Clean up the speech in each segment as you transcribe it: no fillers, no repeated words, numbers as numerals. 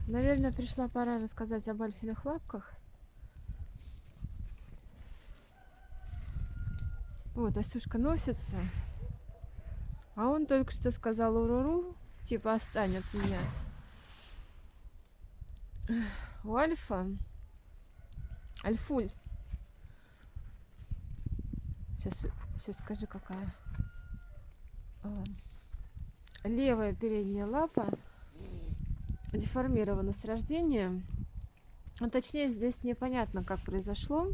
Наверное, пришла пора рассказать об Альфиных лапках. Вот, Асюшка носится, а он только что сказал уруру, типа отстань от меня. У Альфа, Альфуль, сейчас скажи какая. Левая передняя лапа деформирована с рождения. Ну, точнее, здесь непонятно, как произошло.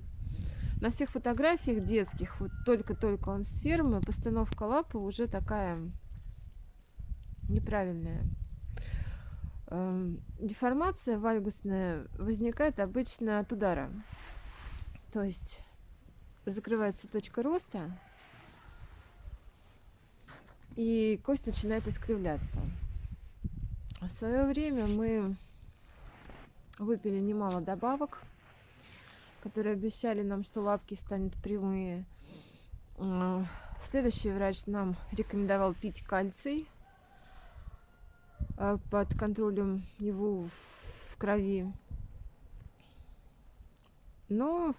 На всех фотографиях детских, вот только-только он с фермы, постановка лапы уже такая неправильная. Деформация вальгусная возникает обычно от удара. То есть закрывается точка роста, и кость начинает искривляться. В свое время мы выпили немало добавок, которые обещали нам, что лапки станут прямые. Следующий врач нам рекомендовал пить кальций под контролем его в крови. Но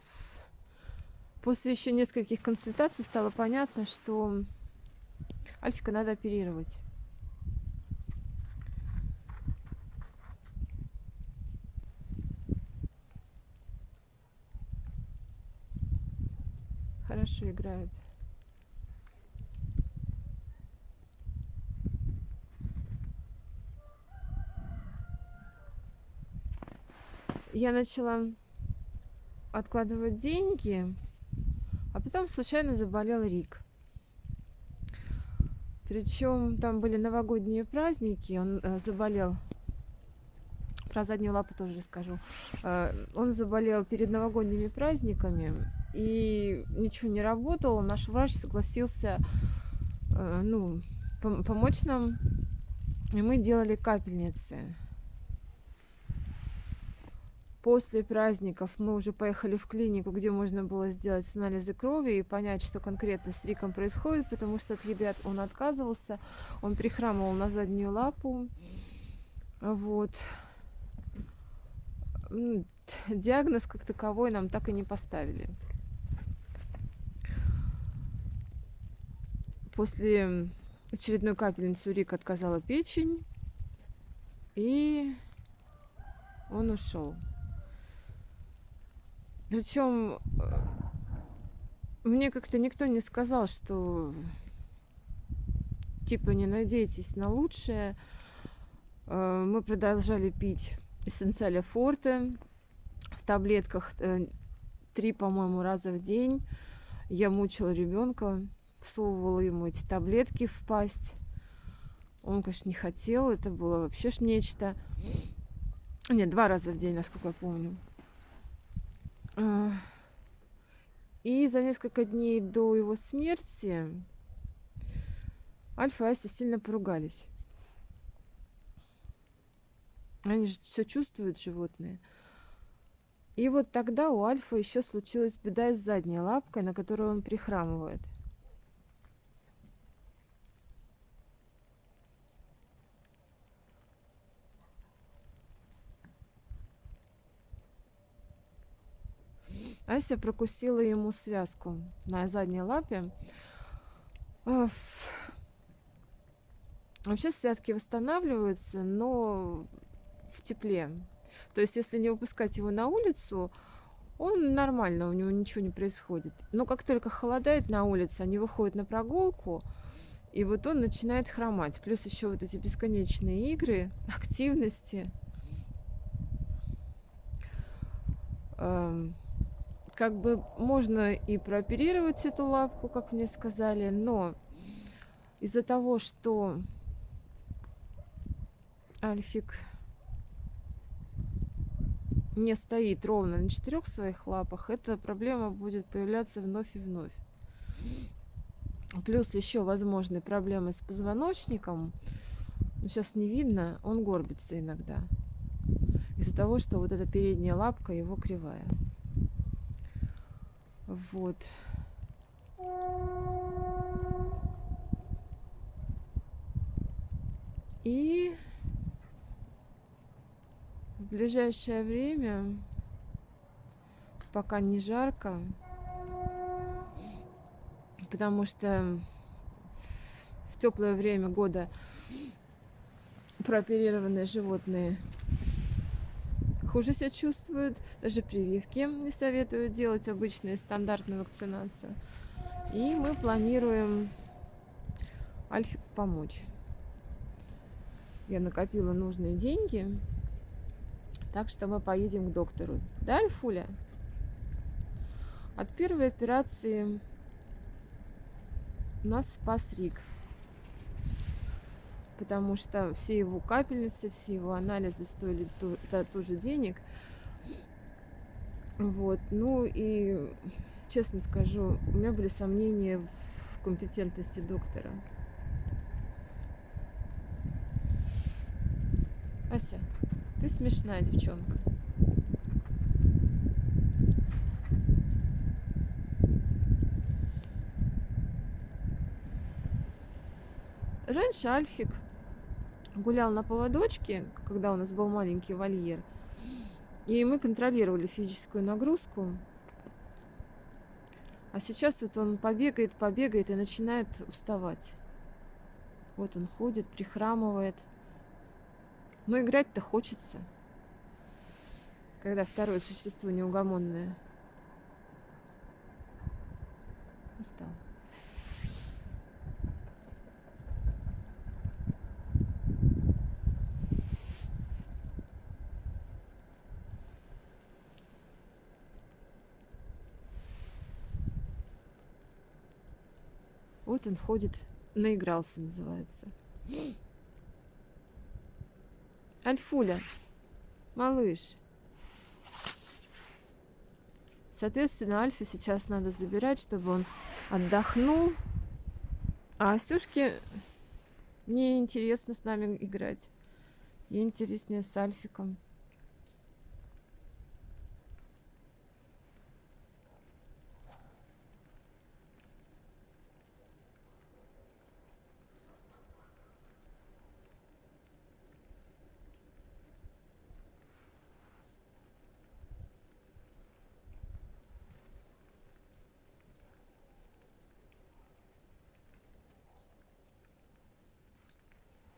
после еще нескольких консультаций стало понятно, что Альфика надо оперировать. Хорошо играют. Я начала откладывать деньги, а потом случайно заболел Рик. Причем там были новогодние праздники, он заболел. Про заднюю лапу тоже расскажу. Он заболел перед новогодними праздниками и ничего не работал. Наш врач согласился помочь нам, и мы делали капельницы. После праздников мы уже поехали в клинику, где можно было сделать анализы крови и понять, что конкретно с Риком происходит, потому что от еды он отказывался, он прихрамывал на заднюю лапу. Вот. Диагноз как таковой нам так и не поставили. После очередной капельницы у Рика отказала печень, и он ушел. Причем мне как-то никто не сказал, что типа не надейтесь на лучшее. Мы продолжали пить эссенциаля форте в таблетках 3, по-моему, раза в день. Я мучила ребенка, всовывала ему эти таблетки в пасть. Он, конечно, не хотел, это было вообще ж нечто. Нет, 2 раза в день, насколько я помню. И за несколько дней до его смерти Альфа и Ася сильно поругались. Они же все чувствуют, животные. И вот тогда у Альфа еще случилась беда с задней лапкой, на которую он прихрамывает. Ася прокусила ему связку на задней лапе. Вообще связки восстанавливаются, но в тепле. То есть, если не выпускать его на улицу, он нормально, у него ничего не происходит. Но как только холодает на улице, они выходят на прогулку, и вот он начинает хромать. Плюс еще вот эти бесконечные игры, активности. Как бы можно и прооперировать эту лапку, как мне сказали, но из-за того, что Альфик не стоит ровно на 4 своих лапах, эта проблема будет появляться вновь и вновь. Плюс еще возможны проблемы с позвоночником. Но сейчас не видно, он горбится иногда. Из-за того, что вот эта передняя лапка его кривая. Вот. И в ближайшее время, пока не жарко, потому что в теплое время года прооперированные животные хуже себя чувствуют, даже прививки не советуют делать, обычную стандартную вакцинацию. И мы планируем Альфику помочь. Я накопила нужные деньги, так что мы поедем к доктору. Да, Альфуля? От первой операции нас спас Рик, потому что все его капельницы, все его анализы стоили тоже денег. Вот, ну и честно скажу, у меня были сомнения в компетентности доктора. Ася, ты смешная девчонка. Раньше Альфик гулял на поводочке, когда у нас был маленький вольер, и мы контролировали физическую нагрузку. А сейчас вот он побегает и начинает уставать. Вот он ходит, прихрамывает. Но играть-то хочется, когда второе существо неугомонное. Устал. Вот он ходит, наигрался, называется. Альфуля, малыш. Соответственно, Альфе сейчас надо забирать, чтобы он отдохнул. А Асюшке мне интересно с нами играть. Ей интереснее с Альфиком.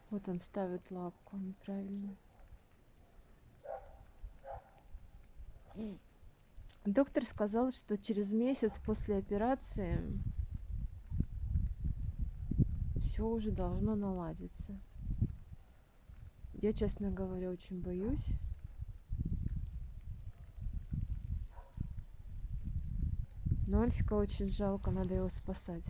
Вот он ставит лапку неправильно. Доктор сказал, что через месяц после операции все уже должно наладиться. Я, честно говоря, очень боюсь. Но Альфика очень жалко, надо его спасать.